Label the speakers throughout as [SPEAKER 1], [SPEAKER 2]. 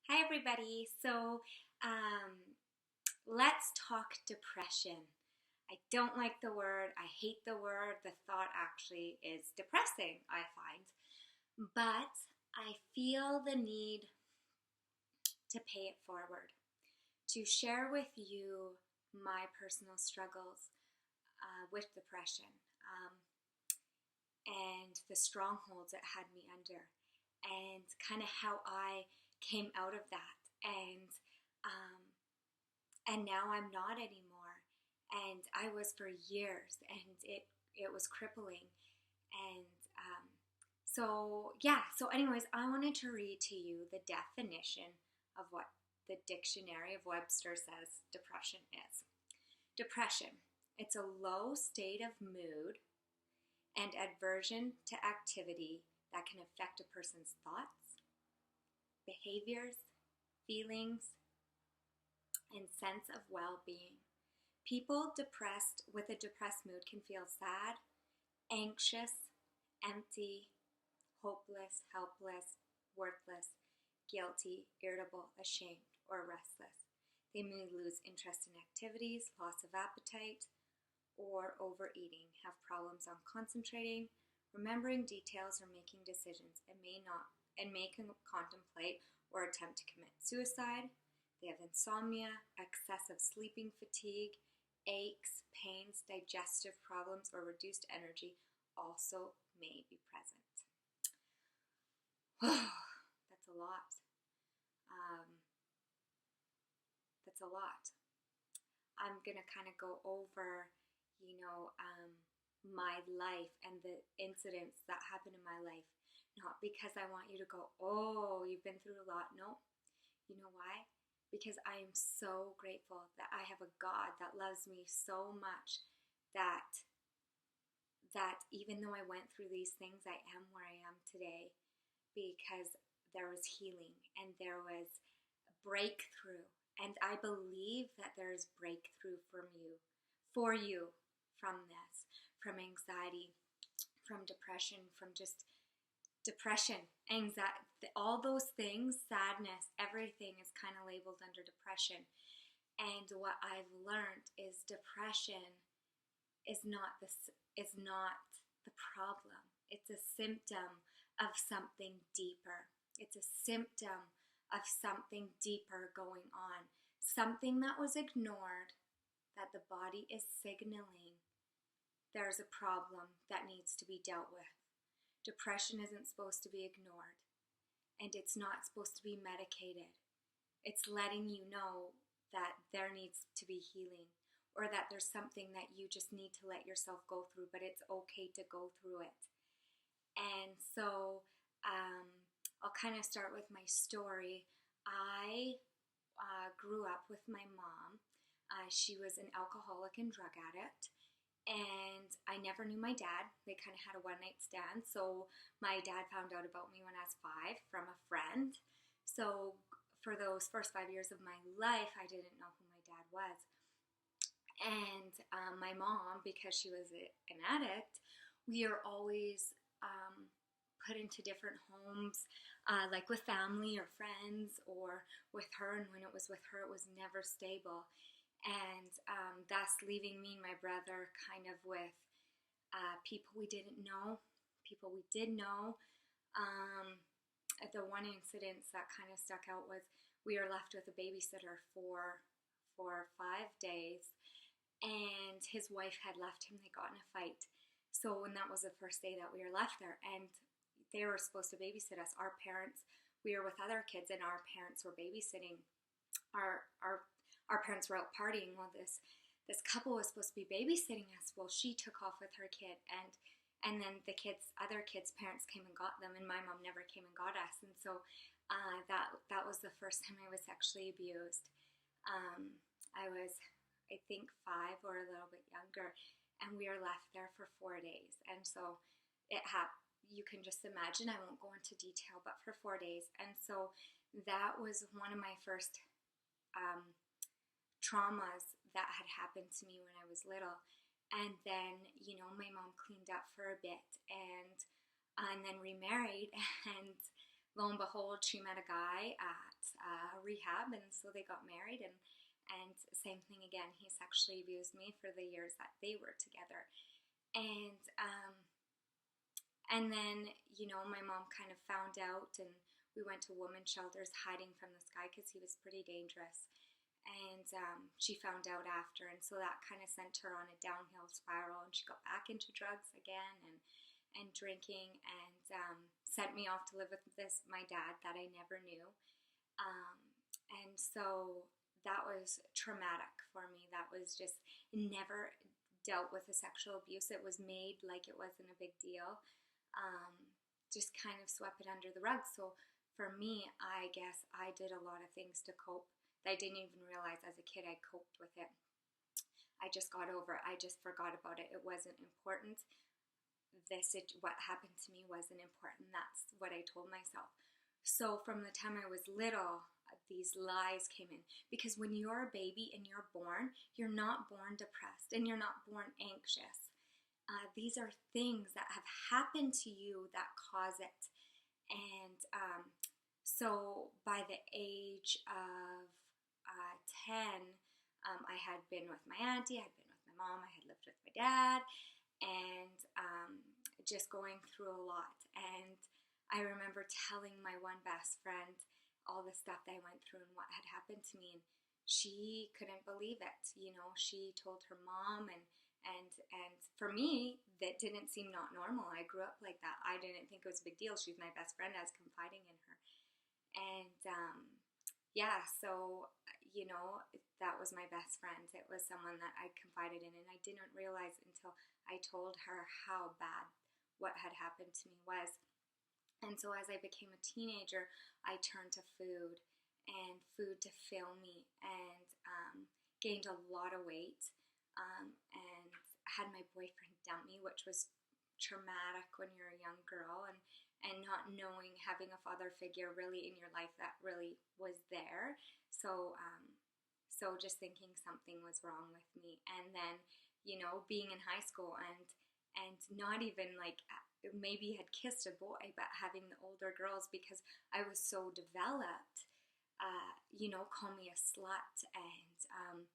[SPEAKER 1] Hi, everybody. Let's talk depression. I don't like the word. I hate the word. The thought actually is depressing, I find. But I feel the need to pay it forward, to share with you my personal struggles with depression and the strongholds it had me under, and kind of how I came out of that. Um, and now I'm not anymore. And I was for years, and it was crippling. And anyways, I wanted to read to you the definition of what the Dictionary of Webster says depression is. Depression, it's a low state of mood and aversion to activity that can affect a person's thoughts, behaviors, feelings, and sense of well-being. People depressed with a depressed mood can feel sad, anxious, empty, hopeless, helpless, worthless, guilty, irritable, ashamed, or restless. They may lose interest in activities, loss of appetite, or overeating, have problems on concentrating, remembering details, or making decisions, and may contemplate or attempt to commit suicide. They have insomnia, excessive sleeping fatigue, aches, pains, digestive problems, or reduced energy also may be present. That's a lot. Um, that's a lot. I'm going to kind of go over, my life and the incidents that happened in my life. Not because I want you to go, oh, you've been through a lot. No. You know why? Because I am so grateful that I have a God that loves me so much that even though I went through these things, I am where I am today because there was healing and there was breakthrough. And I believe that there is breakthrough for you from this, from anxiety, from depression, from just depression, anxiety, all those things, sadness, everything is kind of labeled under depression. And what I've learned is depression is not the problem. It's a symptom of something deeper. It's a symptom of something deeper going on. Something that was ignored, that the body is signaling there's a problem that needs to be dealt with. Depression isn't supposed to be ignored, and it's not supposed to be medicated. It's letting you know that there needs to be healing, or that there's something that you just need to let yourself go through, but it's okay to go through it. And so I'll kind of start with my story. I grew up with my mom. She was an alcoholic and drug addict. And I never knew my dad. They kind of had a one-night stand. So my dad found out about me when I was 5 from a friend. So for those first 5 years of my life, I didn't know who my dad was. And my mom, because she was an addict, we are always put into different homes, like with family or friends or with her. And when it was with her, it was never stable. And thus leaving me and my brother kind of with people we didn't know, people we did know. The one incident that kind of stuck out was we were left with a babysitter for 5 days, and his wife had left him. They got in a fight. So, and that was the first day that we were left there, and they were supposed to babysit us. Our parents, we were with other kids, and our parents were babysitting our parents were out partying. Well, this couple was supposed to be babysitting us. Well, she took off with her kid, and then the other kids' parents came and got them, and my mom never came and got us. And so that was the first time I was sexually abused. I was, I think, 5 or a little bit younger, and we were left there for 4 days. And so you can just imagine. I won't go into detail, but for 4 days. And so that was one of my first traumas that had happened to me when I was little. And then, my mom cleaned up for a bit and then remarried, and lo and behold, she met a guy at rehab, and so they got married, and same thing again. He sexually abused me for the years that they were together. And then, you know, my mom kind of found out, and we went to women's shelters hiding from this guy because he was pretty dangerous. And she found out after, and so that kind of sent her on a downhill spiral, and she got back into drugs again and drinking, and sent me off to live with my dad that I never knew. And so that was traumatic for me. That was just never dealt with the sexual abuse. It was made like it wasn't a big deal. Just kind of swept it under the rug. So for me, I guess I did a lot of things to cope that I didn't even realize as a kid I coped with it. I just got over it. I just forgot about it. It wasn't important. What happened to me wasn't important. That's what I told myself. So from the time I was little, these lies came in. Because when you're a baby and you're not born depressed and you're not born anxious. These are things that have happened to you that cause it. And so by the age of 10, I had been with my auntie, I had been with my mom, I had lived with my dad, and just going through a lot. And I remember telling my one best friend all the stuff that I went through and what had happened to me, and she couldn't believe it. You know, she told her mom, and for me, that didn't seem not normal. I grew up like that. I didn't think it was a big deal. She was my best friend. I was confiding in her. And yeah, so, you know, that was my best friend. It was someone that I confided in, and I didn't realize until I told her how bad what had happened to me was. And so as I became a teenager, I turned to food to fill me, and gained a lot of weight, and had my boyfriend dump me, which was traumatic when you're a young girl, and not knowing, having a father figure really in your life that really was there. So just thinking something was wrong with me. And then, you know, being in high school and not even like maybe had kissed a boy, but having the older girls, because I was so developed, you know, call me a slut and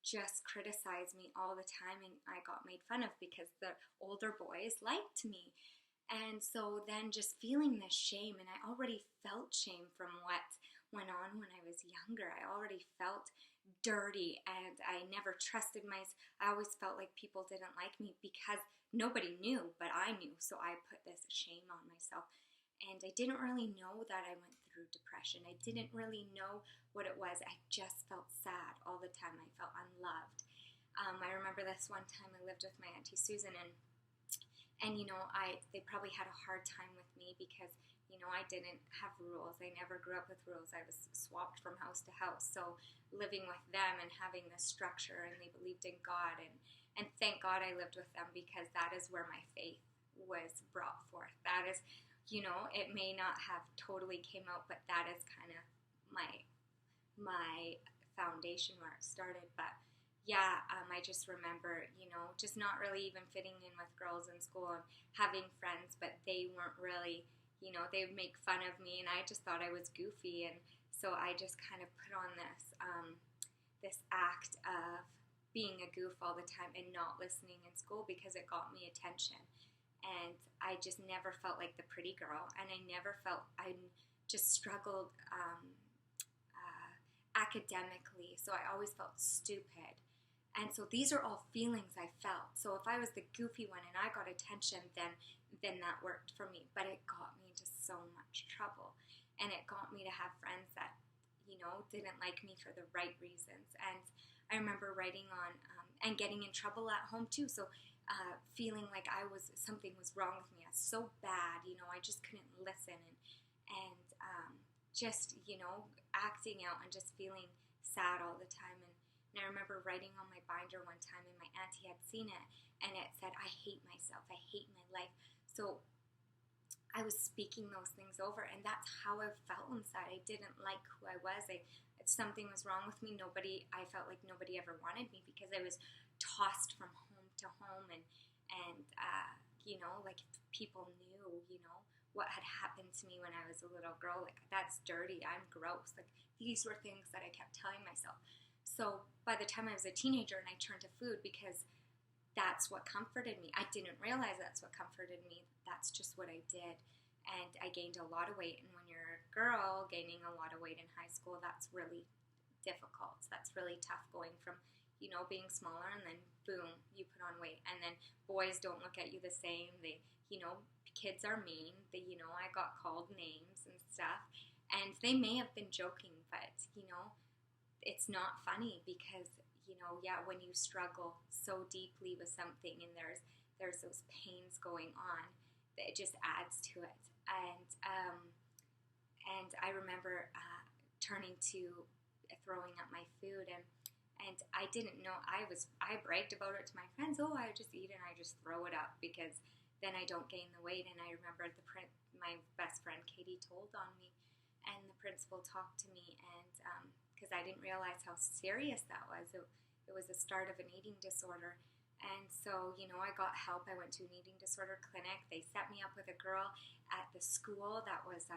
[SPEAKER 1] just criticize me all the time, and I got made fun of because the older boys liked me. And so then just feeling this shame, and I already felt shame from what went on when I was younger. I already felt dirty, and I never trusted I always felt like people didn't like me because nobody knew, but I knew. So I put this shame on myself, and I didn't really know that I went through depression. I didn't really know what it was. I just felt sad all the time. I felt unloved. I remember this one time I lived with my Auntie Susan, and you know, they probably had a hard time with me because, you know, I didn't have rules. I never grew up with rules. I was swapped from house to house. So living with them and having this structure, and they believed in God, and thank God I lived with them, because that is where my faith was brought forth. That is, you know, it may not have totally came out, but that is kind of my foundation where it started. But yeah, I just remember, you know, just not really even fitting in with girls in school and having friends, but they weren't really, you know, they would make fun of me, and I just thought I was goofy, and so I just kind of put on this act of being a goof all the time and not listening in school because it got me attention. And I just never felt like the pretty girl, and I just struggled academically, so I always felt stupid. And so these are all feelings I felt. So if I was the goofy one and I got attention, then that worked for me. But it got me into so much trouble. And it got me to have friends that, you know, didn't like me for the right reasons. And I remember writing on, and getting in trouble at home too. So feeling like something was wrong with me. I was so bad, you know, I just couldn't listen. And just, you know, acting out and just feeling sad all the time. And I remember writing on my binder one time, and my auntie had seen it, and it said, I hate myself, I hate my life. So I was speaking those things over, and that's how I felt inside. I didn't like who I was. Something was wrong with me. I felt like nobody ever wanted me because I was tossed from home to home, and you know, like people knew, you know, what had happened to me when I was a little girl. Like, that's dirty, I'm gross. Like, these were things that I kept telling myself. So by the time I was a teenager and I turned to food, because that's what comforted me. I didn't realize that's what comforted me. That's just what I did. And I gained a lot of weight. And when you're a girl gaining a lot of weight in high school, that's really difficult. That's really tough, going from, you know, being smaller and then boom, you put on weight. And then boys don't look at you the same. They, you know, kids are mean. They, you know, I got called names and stuff. And they may have been joking, but, you know, it's not funny because, you know, yeah, when you struggle so deeply with something and there's those pains going on, that it just adds to it. And I remember turning to throwing up my food, and I didn't know, I bragged about it to my friends. Oh, I just eat and I just throw it up because then I don't gain the weight. And I remember my best friend Katie told on me, and the principal talked to me, and because I didn't realize how serious that was. It was the start of an eating disorder. And so, you know, I got help. I went to an eating disorder clinic. They set me up with a girl at the school that was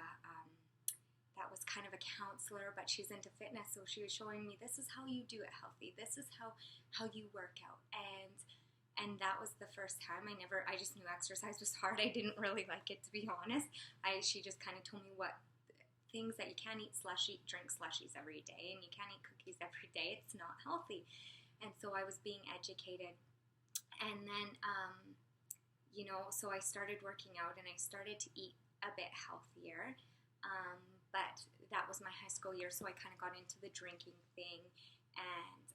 [SPEAKER 1] kind of a counselor, but she's into fitness. So she was showing me, this is how you do it healthy. This is how you work out. And that was the first time. I just knew exercise was hard. I didn't really like it, to be honest. She just kind of told me what things that you can't eat drink slushies every day, and you can't eat cookies every day. It's not healthy. And so I was being educated. And then, you know, so I started working out and I started to eat a bit healthier. But that was my high school year, so I kind of got into the drinking thing, and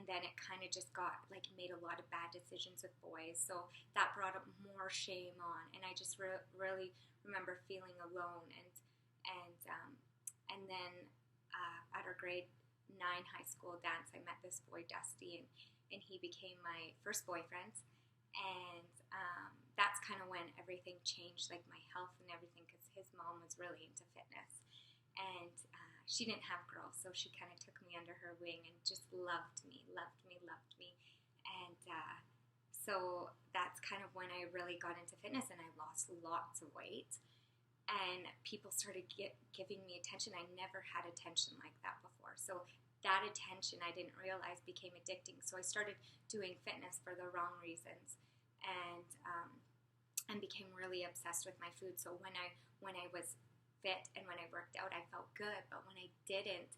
[SPEAKER 1] then it kind of just got like, made a lot of bad decisions with boys. So that brought up more shame on, and I just really remember feeling alone. And then at our grade 9 high school dance, I met this boy Dusty, and he became my first boyfriend. And that's kind of when everything changed, like my health and everything, because his mom was really into fitness, and she didn't have girls, so she kind of took me under her wing and just loved me. And so that's kind of when I really got into fitness, and I lost lots of weight, and people started giving me attention. I never had attention like that before. So that attention, I didn't realize, became addicting. So I started doing fitness for the wrong reasons, and became really obsessed with my food. So when I was fit and when I worked out, I felt good. But when I didn't,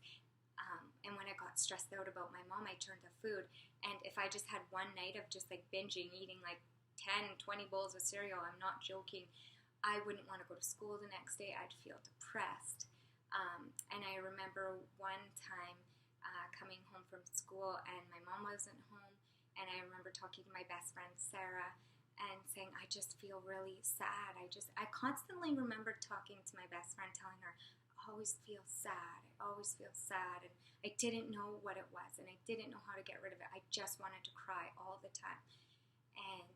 [SPEAKER 1] and when I got stressed out about my mom, I turned to food. And if I just had one night of just like binging, eating like 10, 20 bowls of cereal, I'm not joking, I wouldn't want to go to school the next day. I'd feel depressed. And I remember one time coming home from school, and my mom wasn't home, and I remember talking to my best friend Sarah and saying, I just feel really sad. I constantly remember talking to my best friend, telling her, I always feel sad. And I didn't know what it was, and I didn't know how to get rid of it. I just wanted to cry all the time. And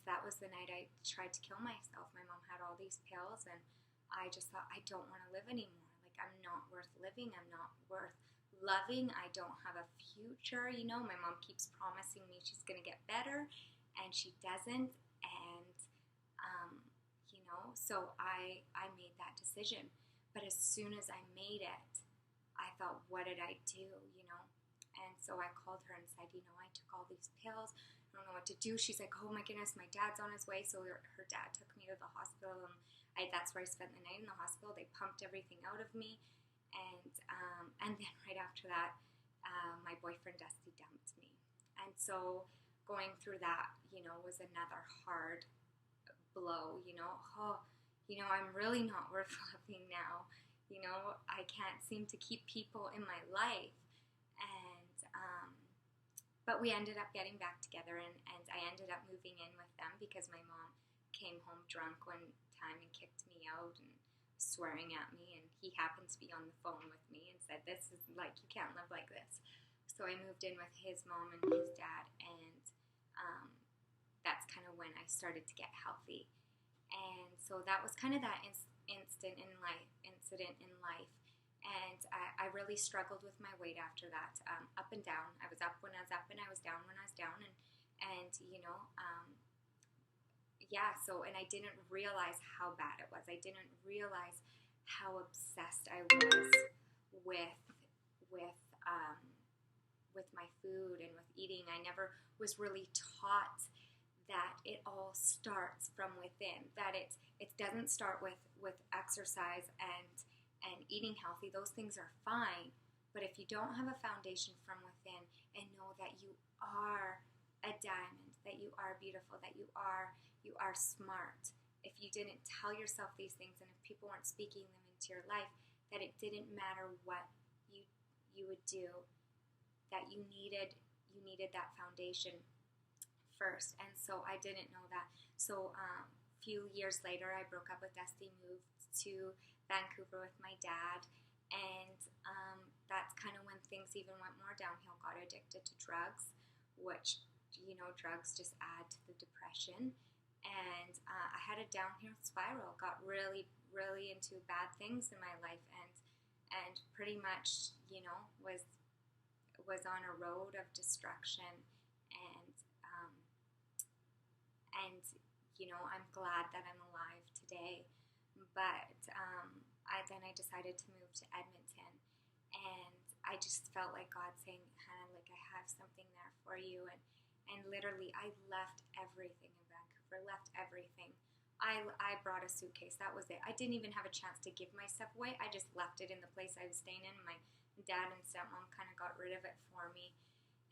[SPEAKER 1] that was the night I tried to kill myself. My mom had all these pills, and I just thought, I don't want to live anymore. Like, I'm not worth living. I'm not worth loving. I don't have a future. You know, my mom keeps promising me she's going to get better, and she doesn't. And, you know, so I made that decision. But as soon as I made it, I thought, what did I do, you know? And so I called her and said, you know, I took all these pills. I don't know what to do. She's like, oh my goodness, my dad's on his way. So her dad took me to the hospital, and that's where I spent the night in the hospital. They pumped everything out of me. And then right after that, my boyfriend Dusty dumped me. And so going through that, you know, was another hard blow, you know. Oh, you know, I'm really not worth loving now. You know, I can't seem to keep people in my life. But we ended up getting back together, and I ended up moving in with them because my mom came home drunk one time and kicked me out and swearing at me, and he happened to be on the phone with me and said, this is like, you can't live like this. So I moved in with his mom and his dad, and that's kind of when I started to get healthy. And so that was kind of that incident in life. And I really struggled with my weight after that, up and down. I was up when I was up, and I was down when I was down. And you know, yeah, so, and I didn't realize how bad it was. I didn't realize how obsessed I was with with um, with my food and with eating. I never was really taught that it all starts from within. That it doesn't start with exercise and eating healthy. Those things are fine, but if you don't have a foundation from within and know that you are a diamond, that you are beautiful, that you are smart. If you didn't tell yourself these things, and if people weren't speaking them into your life, that it didn't matter what you would do, that you needed that foundation first. And so I didn't know that. So a few years later, I broke up with Dusty, moved to Vancouver with my dad, and that's kind of when things even went more downhill. Got addicted to drugs, which, you know, drugs just add to the depression. And I had a downhill spiral, got really, really into bad things in my life, and pretty much, you know, was on a road of destruction. And you know, I'm glad that I'm alive today. But I decided to move to Edmonton, and I just felt like God saying, Hannah, like, I have something there for you. And literally, I left everything in Vancouver, left everything. I brought a suitcase. That was it. I didn't even have a chance to give my stuff away. I just left it in the place I was staying in. My dad and stepmom kind of got rid of it for me.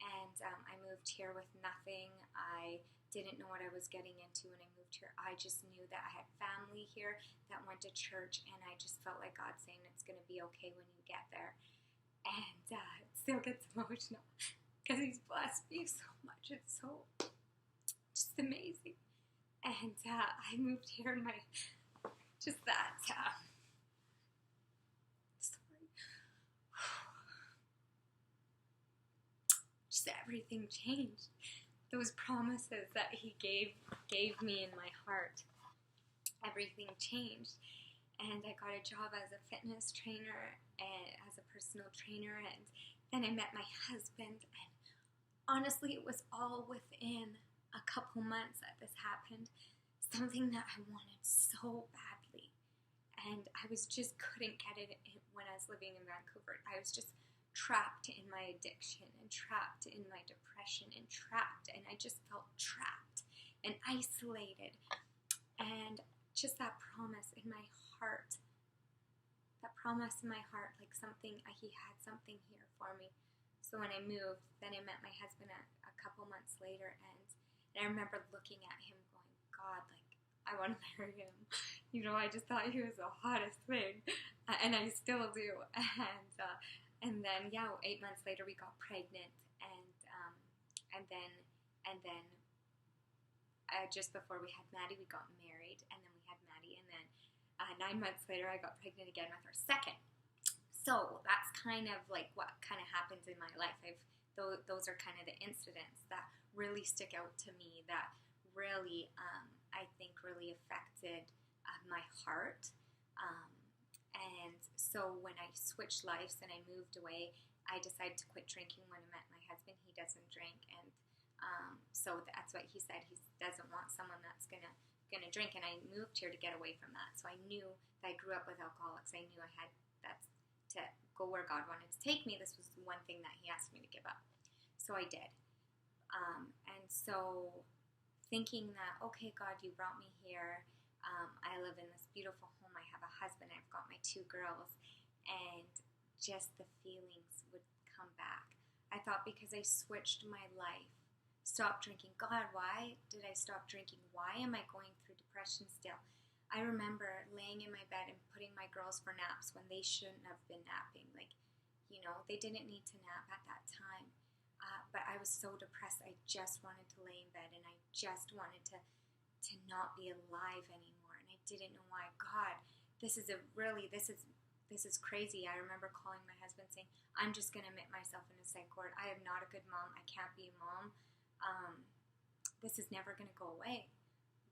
[SPEAKER 1] And I moved here with nothing. I didn't know what I was getting into when I moved here. I just knew that I had family here that went to church, and I just felt like God saying it's going to be okay when you get there. And it still gets emotional because He's blessed me so much. It's so just amazing. And I moved here, and just everything changed. Those promises that He gave me in my heart, everything changed. And I got a job as a fitness trainer and as a personal trainer, and then I met my husband. And honestly, it was all within a couple months that this happened. Something that I wanted so badly, and I just couldn't get it when I was living in Vancouver. I was just trapped in my addiction and trapped in my depression and I just felt trapped and isolated. And just that promise in my heart, like something, He had something here for me. So when I moved, then I met my husband a couple months later, and I remember looking at him going, God, like, I want to marry him. You know, I just thought he was the hottest thing, and I still do. And then, 8 months later, we got pregnant, and then just before we had Maddie, we got married, and then we had Maddie, and then 9 months later, I got pregnant again with our second. So that's kind of like what kind of happens in my life. Those are kind of the incidents that really stick out to me, that really, I think, really affected my heart. And so when I switched lives and I moved away, I decided to quit drinking when I met my husband. He doesn't drink, and so that's what he said. He doesn't want someone that's gonna drink, and I moved here to get away from that. So I knew that I grew up with alcoholics. I knew I had to go where God wanted to take me. This was the one thing that He asked me to give up. So I did. And so thinking that, okay, God, you brought me here. I live in this beautiful home. I have a husband. I've got my 2 girls. And just the feelings would come back. I thought because I switched my life, stopped drinking. God, why did I stop drinking? Why am I going through depression still? I remember laying in my bed and putting my girls for naps when they shouldn't have been napping. Like, you know, they didn't need to nap at that time. But I was so depressed. I just wanted to lay in bed, and I just wanted to not be alive anymore. And I didn't know why. God, this is crazy. I remember calling my husband saying, I'm just going to admit myself in a psych ward. I am not a good mom. I can't be a mom. This is never going to go away.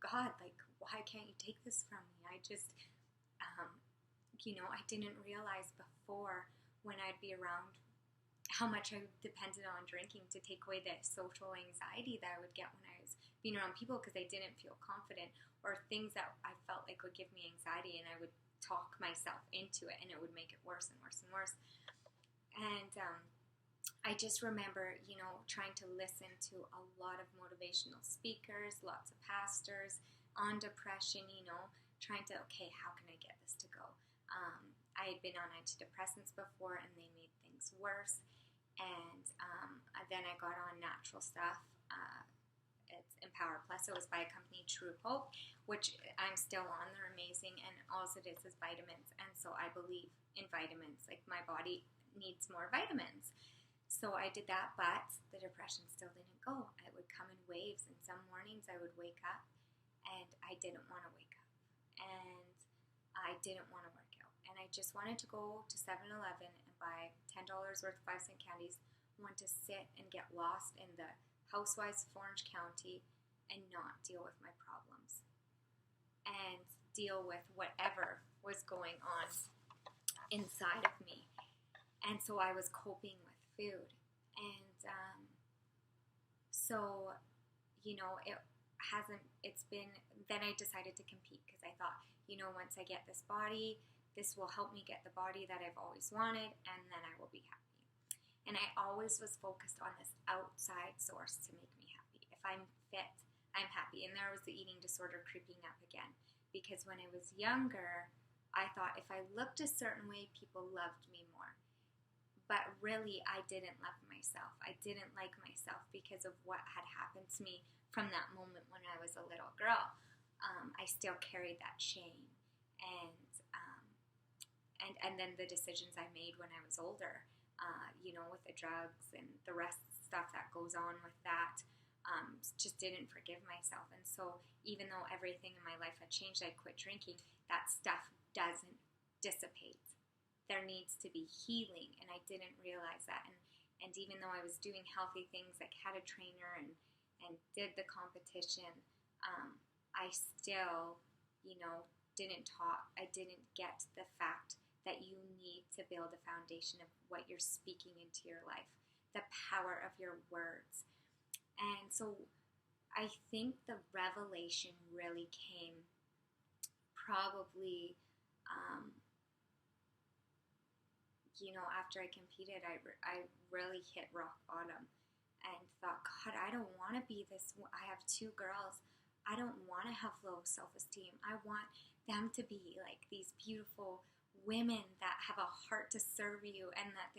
[SPEAKER 1] God, like, why can't you take this from me? I just, I didn't realize before when I'd be around how much I depended on drinking to take away the social anxiety that I would get when I was being around people because I didn't feel confident, or things that I felt like would give me anxiety, and I would talk myself into it, and it would make it worse and worse and worse. And I just remember, trying to listen to a lot of motivational speakers, lots of pastors on depression, trying to, okay, how can I get this to go? I had been on antidepressants before, and they made things worse. And then I got on natural stuff. It's Empower Plus. It was by a company, True Hope, which I'm still on. They're amazing, and all it is vitamins. And so I believe in vitamins. Like, my body needs more vitamins. So I did that, but the depression still didn't go. It would come in waves, and some mornings I would wake up and I didn't want to wake up, and I didn't want to work out, and I just wanted to go to 7-Eleven and buy $10 worth of 5-cent candies. I wanted to sit and get lost in the housewives of Orange County and not deal with my problems and deal with whatever was going on inside of me. And so I was coping with food. And then I decided to compete because I thought, once I get this body, this will help me get the body that I've always wanted, and then I will be happy. And I always was focused on this outside source to make me happy. If I'm fit, I'm happy. And there was the eating disorder creeping up again. Because when I was younger, I thought if I looked a certain way, people loved me more. But really, I didn't love myself. I didn't like myself because of what had happened to me from that moment when I was a little girl. I still carried that shame. And then the decisions I made when I was older, with the drugs and the rest stuff that goes on with that, just didn't forgive myself. And so even though everything in my life had changed, I quit drinking, that stuff doesn't dissipate. There needs to be healing, and I didn't realize that. And even though I was doing healthy things, like had a trainer and did the competition, I still, I didn't get the fact that you need to build a foundation of what you're speaking into your life, the power of your words. And so I think the revelation really came probably, after I competed. I really hit rock bottom and thought, God, I don't want to be this. I have 2 girls. I don't want to have low self-esteem. I want them to be like these beautiful women that have a heart to serve you, and that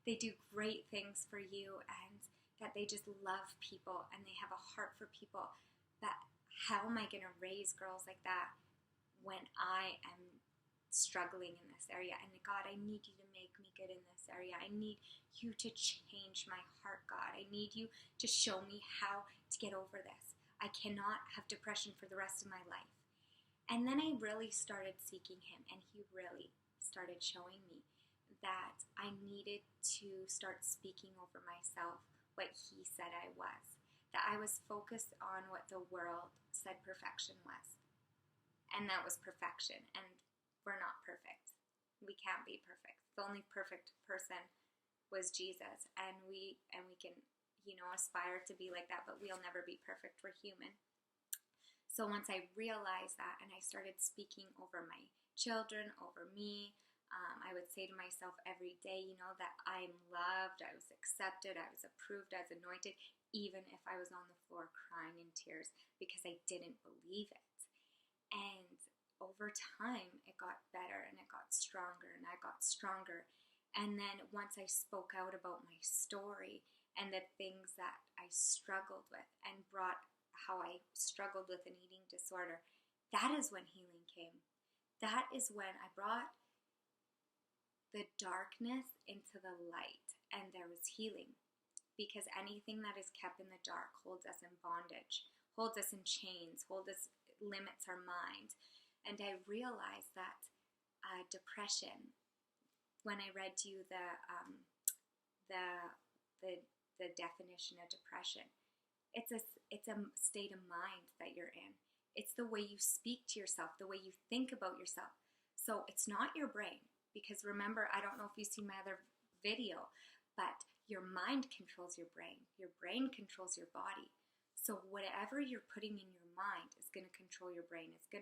[SPEAKER 1] they do great things for you, and that they just love people and they have a heart for people. But how am I going to raise girls like that when I am struggling in this area? And God, I need you to make me good in this area. I need you to change my heart, God. I need you to show me how to get over this. I cannot have depression for the rest of my life. And then I really started seeking him, and he really started showing me that I needed to start speaking over myself what he said I was. That I was focused on what the world said perfection was. And that was perfection. And we're not perfect. We can't be perfect. The only perfect person was Jesus. And we can, aspire to be like that, but we'll never be perfect. We're human. So once I realized that, and I started speaking over my children, over me, I would say to myself every day, that I'm loved, I was accepted, I was approved, I was anointed, even if I was on the floor crying in tears because I didn't believe it. And over time, it got better, and it got stronger, and I got stronger. And then once I spoke out about my story and the things that I struggled with, and brought how I struggled with an eating disorder, that is when healing came. That is when I brought the darkness into the light, and there was healing. Because anything that is kept in the dark holds us in bondage, holds us in chains, limits our mind. And I realized that depression, when I read to you the definition of depression, it's a state of mind that you're in. It's the way you speak to yourself, the way you think about yourself. So it's not your brain, because remember, I don't know if you see my other video, but your mind controls your brain controls your body. So whatever you're putting in your mind is going to control your brain. It's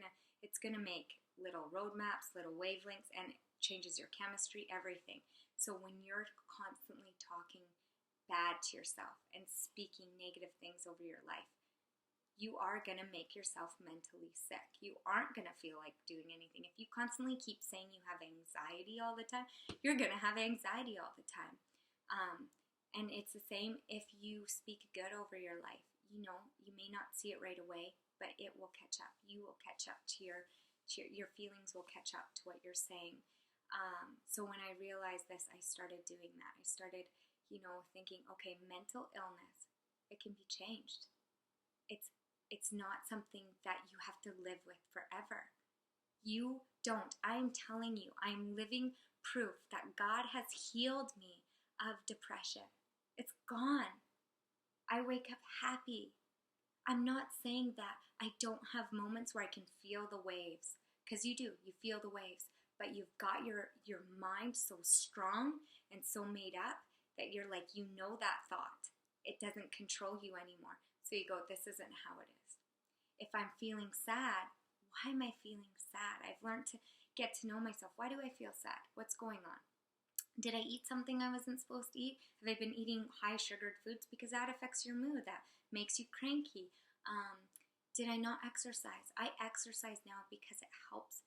[SPEAKER 1] going to make little roadmaps, little wavelengths, and it changes your chemistry, everything. So when you're constantly talking bad to yourself and speaking negative things over your life, you are going to make yourself mentally sick. You aren't going to feel like doing anything. If you constantly keep saying you have anxiety all the time, you're going to have anxiety all the time. And it's the same if you speak good over your life. You know, you may not see it right away, but it will catch up. You will catch up to your feelings will catch up to what you're saying. So when I realized this, I started doing that. I started, thinking, okay, mental illness, it can be changed. It's not something that you have to live with forever. You don't. I'm telling you, I'm living proof that God has healed me of depression. It's gone. I wake up happy. I'm not saying that I don't have moments where I can feel the waves, because you do. You feel the waves, but you've got your mind so strong and so made up that you're like, that thought. It doesn't control you anymore. So you go, this isn't how it is. If I'm feeling sad, why am I feeling sad? I've learned to get to know myself. Why do I feel sad? What's going on? Did I eat something I wasn't supposed to eat? Have I been eating high sugared foods? Because that affects your mood. That makes you cranky. Did I not exercise? I exercise now because it helps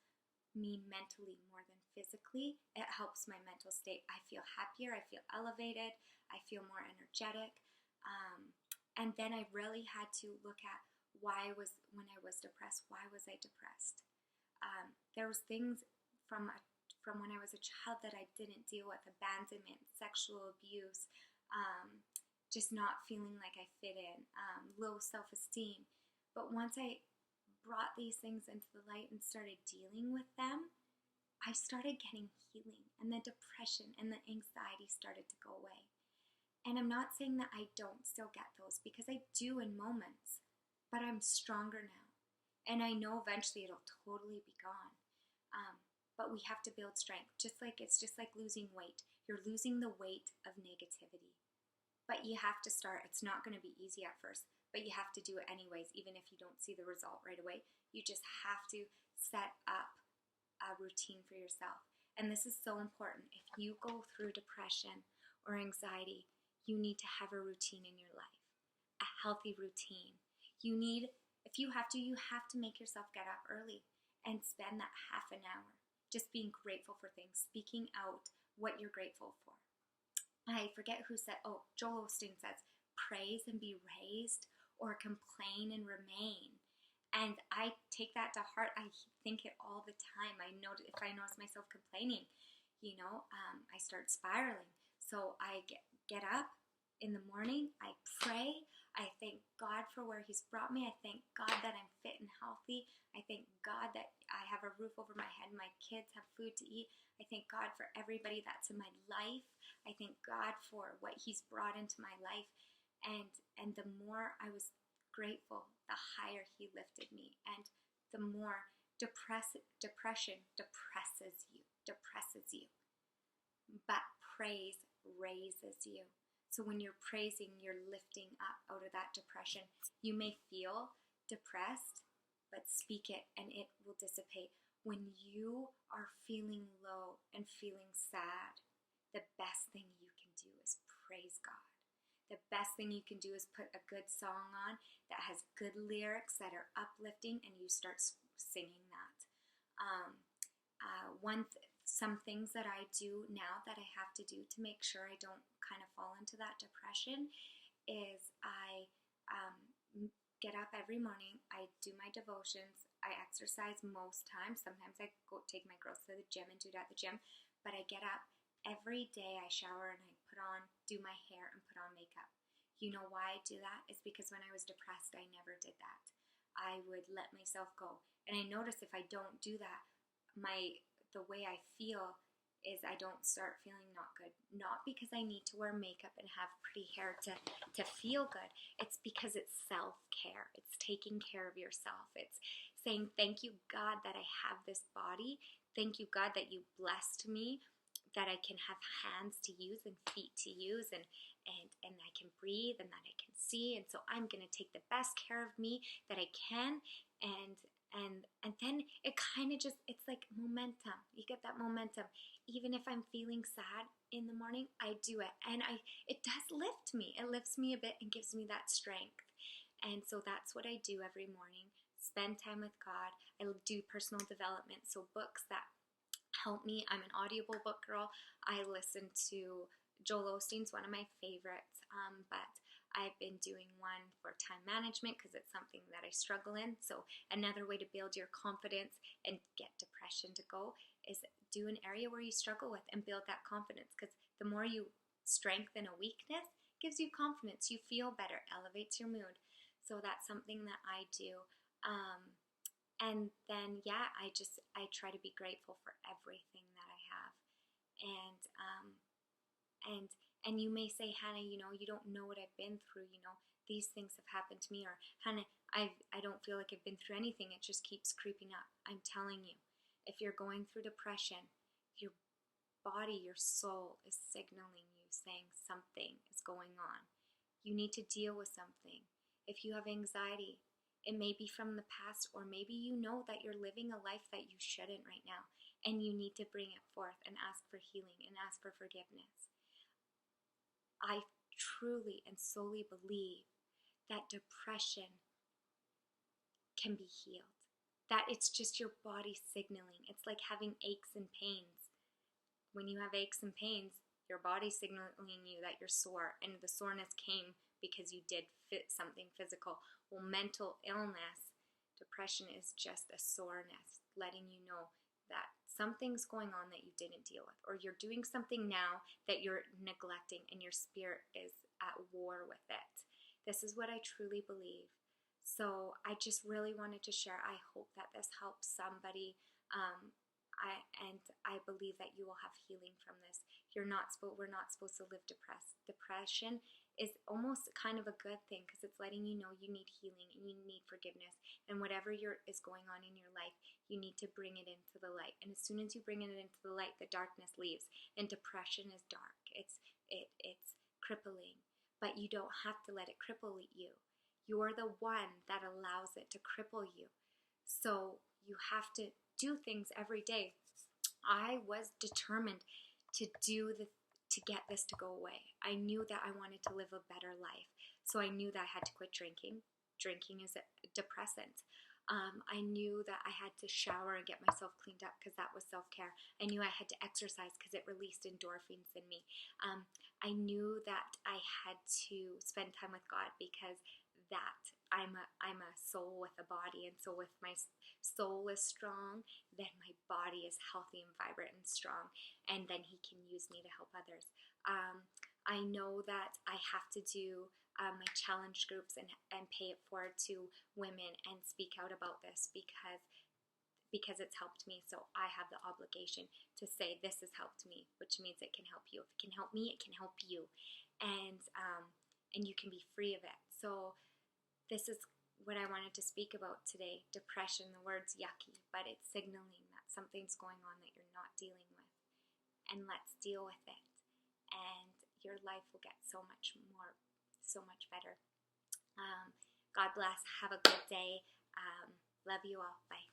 [SPEAKER 1] me mentally more than physically. It helps my mental state. I feel happier. I feel elevated. I feel more energetic. And then I really had to look at when I was depressed, why was I depressed? There was things from when I was a child that I didn't deal with: abandonment, sexual abuse, just not feeling like I fit in, low self-esteem. But once I brought these things into the light and started dealing with them, I started getting healing, and the depression and the anxiety started to go away. And I'm not saying that I don't still get those, because I do in moments, but I'm stronger now. And I know eventually it'll totally be gone. But we have to build strength. It's just like losing weight. You're losing the weight of negativity. But you have to start. It's not going to be easy at first, but you have to do it anyways, even if you don't see the result right away. You just have to set up a routine for yourself. And this is so important. If you go through depression or anxiety, you need to have a routine in your life, a healthy routine. If you have to make yourself get up early and spend that half an hour just being grateful for things, speaking out what you're grateful for. I forget who said, Joel Osteen says, praise and be raised, or complain and remain. And I take that to heart. I think it all the time. If I notice myself complaining, I start spiraling. So I get up in the morning, I pray, I thank God for where He's brought me. I thank God that I'm fit and healthy. I thank God that I have a roof over my head. My kids have food to eat. I thank God for everybody that's in my life. I thank God for what He's brought into my life. And the more I was grateful, the higher He lifted me. And the more depression depresses you. But praise raises you. So when you're praising, you're lifting up out of that depression. You may feel depressed, but speak it and it will dissipate. When you are feeling low and feeling sad, the best thing you can do is praise God. The best thing you can do is put a good song on that has good lyrics that are uplifting, and you start singing that. Some things that I do now that I have to do to make sure I don't kind of fall into that depression is I get up every morning, I do my devotions, I exercise most times. Sometimes I go take my girls to the gym and do it at the gym, but I get up every day, I shower and I do my hair and put on makeup. You know why I do that? It's because when I was depressed, I never did that. I would let myself go. And I notice if I don't do that, the way I feel is I don't start feeling not good. Not because I need to wear makeup and have pretty hair to feel good. It's because it's self-care. It's taking care of yourself. It's saying, thank you, God, that I have this body. Thank you, God, that you blessed me that I can have hands to use and feet to use, and I can breathe, and that I can see. And so I'm going to take the best care of me that I can. And then it kind of just, it's like momentum. You get that momentum. Even if I'm feeling sad in the morning, I do it. And it does lift me. It lifts me a bit and gives me that strength. And so that's what I do every morning. Spend time with God. I do personal development, so books that help me. I'm an audible book girl. I listen to Joel Osteen's one of my favorites, but I've been doing one for time management because it's something that I struggle in. So another way to build your confidence and get depression to go is do an area where you struggle with and build that confidence, because the more you strengthen a weakness, gives you confidence. You feel better, elevates your mood. So that's something that I do. And then, yeah, I try to be grateful for everything that I have. And you may say, Hannah, you don't know what I've been through. These things have happened to me. Or, Hannah, I don't feel like I've been through anything. It just keeps creeping up. I'm telling you, if you're going through depression, your body, your soul is signaling you, saying something is going on. You need to deal with something. If you have anxiety, it may be from the past, or maybe you know that you're living a life that you shouldn't right now, and you need to bring it forth and ask for healing and ask for forgiveness. I truly and solely believe that depression can be healed, that it's just your body signaling. It's like having aches and pains. When you have aches and pains, your body's signaling you that you're sore, and the soreness came because you did something physical. Well, mental illness, depression is just a soreness, letting you know that something's going on that you didn't deal with, or you're doing something now that you're neglecting and your spirit is at war with it. This is what I truly believe. So I just really wanted to share. I hope that this helps somebody. I believe that you will have healing from this. We're not supposed to live depressed. Depression is almost kind of a good thing, because it's letting you know you need healing and you need forgiveness. And whatever is going on in your life, you need to bring it into the light. And as soon as you bring it into the light, the darkness leaves. And depression is dark. It's crippling. But you don't have to let it cripple you. You're the one that allows it to cripple you. So you have to do things every day. I was determined to get this to go away. I knew that I wanted to live a better life. So I knew that I had to quit drinking. Drinking is a depressant. I knew that I had to shower and get myself cleaned up, because that was self-care. I knew I had to exercise because it released endorphins in me. I knew that I had to spend time with God, because that I'm a soul with a body, and so if my soul is strong, then my body is healthy and vibrant and strong, and then He can use me to help others. I know that I have to do my challenge groups and pay it forward to women and speak out about this, because it's helped me. So I have the obligation to say this has helped me, which means it can help you. If it can help me, it can help you, and you can be free of it. So this is what I wanted to speak about today. Depression, the word's yucky, but it's signaling that something's going on that you're not dealing with. And let's deal with it. And your life will get so much better. God bless. Have a good day. Love you all. Bye.